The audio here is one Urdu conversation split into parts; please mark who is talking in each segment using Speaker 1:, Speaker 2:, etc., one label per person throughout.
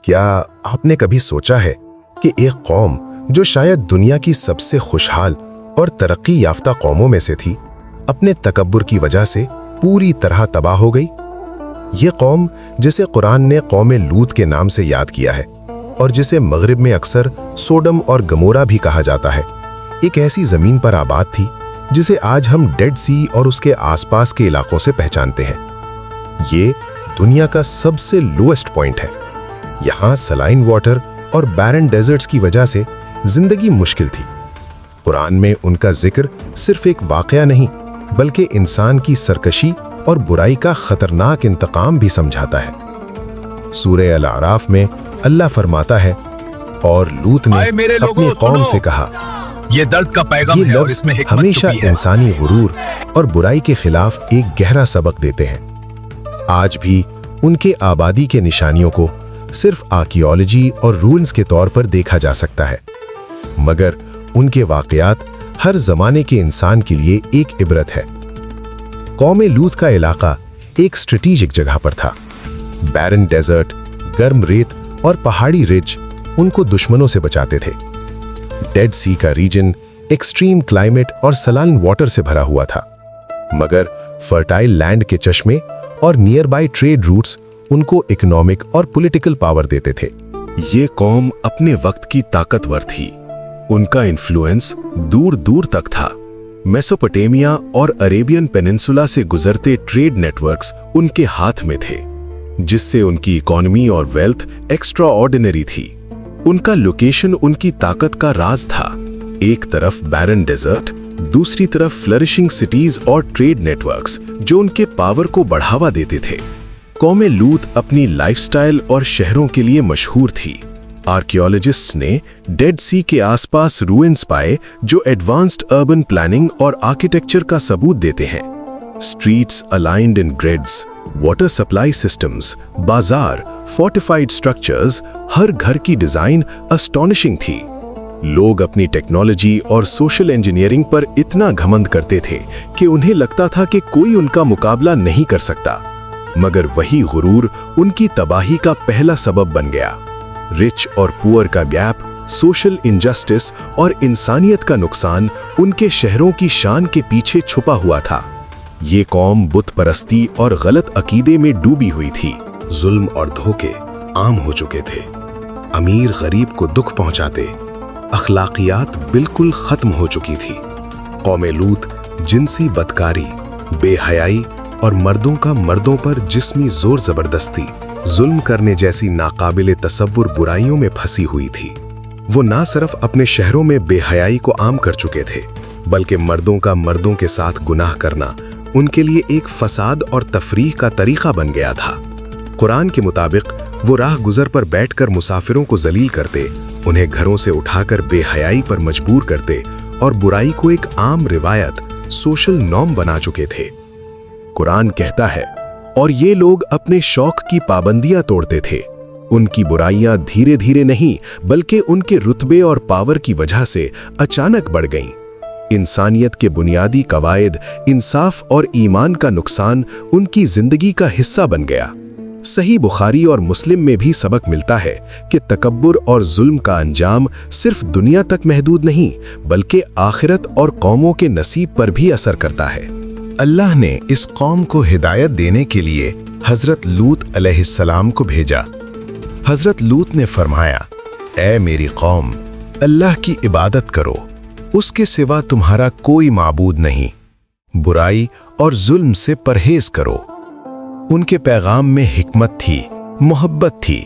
Speaker 1: کیا آپ نے کبھی سوچا ہے کہ ایک قوم جو شاید دنیا کی سب سے خوشحال اور ترقی یافتہ قوموں میں سے تھی، اپنے تکبر کی وجہ سے پوری طرح تباہ ہو گئی؟ یہ قوم جسے قرآن نے قوم لوط کے نام سے یاد کیا ہے اور جسے مغرب میں اکثر سوڈم اور گمورا بھی کہا جاتا ہے، ایک ایسی زمین پر آباد تھی جسے آج ہم ڈیڈ سی اور اس کے آس پاس کے علاقوں سے پہچانتے ہیں۔ یہ دنیا کا سب سے لوئسٹ پوائنٹ ہے۔ یہاں سلائن واٹر اور بیرن ڈیزرٹس کی وجہ سے زندگی مشکل تھی۔ قرآن میں ان کا ذکر صرف ایک واقعہ نہیں بلکہ انسان کی سرکشی اور برائی کا خطرناک انتقام بھی سمجھاتا ہے۔ سورہ الاعراف میں اللہ فرماتا ہے، اور لوط نے اپنی قوم سے کہا،
Speaker 2: یہ درد کا پیغام
Speaker 1: یہ
Speaker 2: ہے اور
Speaker 1: لفظ
Speaker 2: اس میں حکمت
Speaker 1: ہمیشہ
Speaker 2: چھپی ہے۔
Speaker 1: انسانی غرور اور برائی کے خلاف ایک گہرا سبق دیتے ہیں۔ آج بھی ان کے آبادی کے نشانیوں کو صرف آرکیالوجی اور رونز کے طور پر دیکھا جا سکتا ہے، مگر ان کے واقعات ہر زمانے کے انسان کے لیے ایک عبرت ہے۔ قوم لوط کا علاقہ ایک اسٹریٹیجک جگہ پر تھا۔ بیرن ڈیزرٹ، گرم ریت اور پہاڑی رج ان کو دشمنوں سے بچاتے تھے۔ ڈیڈ سی کا ریجن ایکسٹریم کلائمیٹ اور سلائن واٹر سے بھرا ہوا تھا، مگر فرٹائل لینڈ کے چشمے اور نیئر بائی ٹریڈ روٹس ان کو اکنامک اور پولیٹیکل پاور دیتے تھے۔ یہ قوم اپنے وقت کی طاقتور تھی۔ ان کا انفلوئنس دور دور تک تھا۔ میسوپوٹیمیا اور عربین پیننسولا سے گزرتے ٹریڈ نیٹ ورکس ان کے ہاتھ میں تھے، جس سے ان کی اکانومی اور ویلتھ ایکسٹرا آرڈینری تھی۔ ان کا لوکیشن ان کی طاقت کا راز تھا۔ ایک طرف بیرن ڈیزرٹ، دوسری طرف فلرشنگ سٹیز اور ٹریڈ نیٹ ورکس جو ان کے پاور کو بڑھاوا دیتے تھے۔ قوم لوط اپنی لائف سٹائل اور شہروں کے لیے مشہور تھی۔ آرکیالوجسٹس نے ڈیڈ سی کے آس پاس روئنز پائے جو ایڈوانسڈ اربن پلاننگ اور آرکیٹیکچر کا ثبوت دیتے ہیں۔ اسٹریٹس الائنڈ ان گریڈز، واٹر سپلائی سسٹمز، بازار، فورٹیفائڈ سٹرکچرز، ہر گھر کی ڈیزائن اسٹونشنگ تھی۔ لوگ اپنی ٹیکنالوجی اور سوشل انجینئرنگ پر اتنا گھمنڈ کرتے تھے کہ انہیں لگتا تھا کہ کوئی ان کا مقابلہ نہیں کر سکتا، مگر وہی غرور ان کی تباہی کا پہلا سبب بن گیا۔ رچ اور پور کا گیپ، سوشل انجسٹس اور انسانیت کا نقصان ان کے شہروں کی شان کے پیچھے چھپا ہوا تھا۔ یہ قوم بت پرستی اور غلط عقیدے میں ڈوبی ہوئی تھی۔ ظلم اور دھوکے عام ہو چکے تھے۔ امیر غریب کو دکھ پہنچاتے، اخلاقیات بالکل ختم ہو چکی تھی۔ قوم لوط جنسی بدکاری، بے حیائی اور مردوں کا مردوں پر جسمی زور زبردستی، ظلم کرنے جیسی ناقابل تصور برائیوں میں پھنسی ہوئی تھی۔ وہ نہ صرف اپنے شہروں میں بے حیائی کو عام کر چکے تھے، بلکہ مردوں کا مردوں کے ساتھ گناہ کرنا ان کے لیے ایک فساد اور تفریح کا طریقہ بن گیا تھا۔ قرآن کے مطابق وہ راہ گزر پر بیٹھ کر مسافروں کو ذلیل کرتے، انہیں گھروں سے اٹھا کر بے حیائی پر مجبور کرتے اور برائی کو ایک عام روایت، سوشل نارم بنا چکے تھے۔ قرآن کہتا ہے، اور یہ لوگ اپنے شوق کی پابندیاں توڑتے تھے۔ ان کی برائیاں دھیرے دھیرے نہیں بلکہ ان کے رتبے اور پاور کی وجہ سے اچانک بڑھ گئیں۔ انسانیت کے بنیادی قواعد، انصاف اور ایمان کا نقصان ان کی زندگی کا حصہ بن گیا۔ صحیح بخاری اور مسلم میں بھی سبق ملتا ہے کہ تکبر اور ظلم کا انجام صرف دنیا تک محدود نہیں بلکہ آخرت اور قوموں کے نصیب پر بھی اثر کرتا ہے۔ اللہ نے اس قوم کو ہدایت دینے کے لیے حضرت لوط علیہ السلام کو بھیجا۔ حضرت لوط نے فرمایا، اے میری قوم، اللہ کی عبادت کرو، اس کے سوا تمہارا کوئی معبود نہیں، برائی اور ظلم سے پرہیز کرو۔ ان کے پیغام میں حکمت تھی، محبت تھی،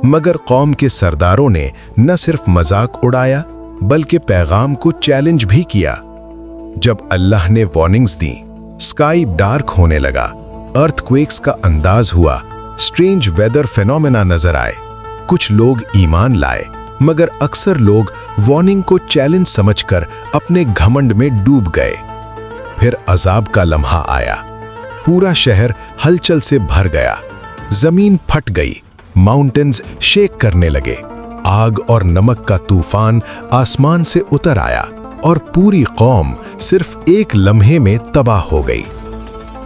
Speaker 1: مگر قوم کے سرداروں نے نہ صرف مذاق اڑایا بلکہ پیغام کو چیلنج بھی کیا۔ جب اللہ نے وارننگز دیں، اسکائی ڈارک ہونے لگا، ارتھ کویکس کا انداز ہوا، اسٹرینج ویدر فینومینا نظر آئے، کچھ لوگ ایمان لائے، مگر اکثر لوگ وارننگ کو چیلنج سمجھ کر اپنے گھمنڈ میں ڈوب گئے۔ پھر عذاب کا لمحہ آیا، پورا شہر ہلچل سے بھر گیا، زمین پھٹ گئی، ماؤنٹنز شیک کرنے لگے، آگ اور نمک کا طوفان آسمان سے اتر آیا اور پوری قوم صرف ایک لمحے میں تباہ ہو گئی۔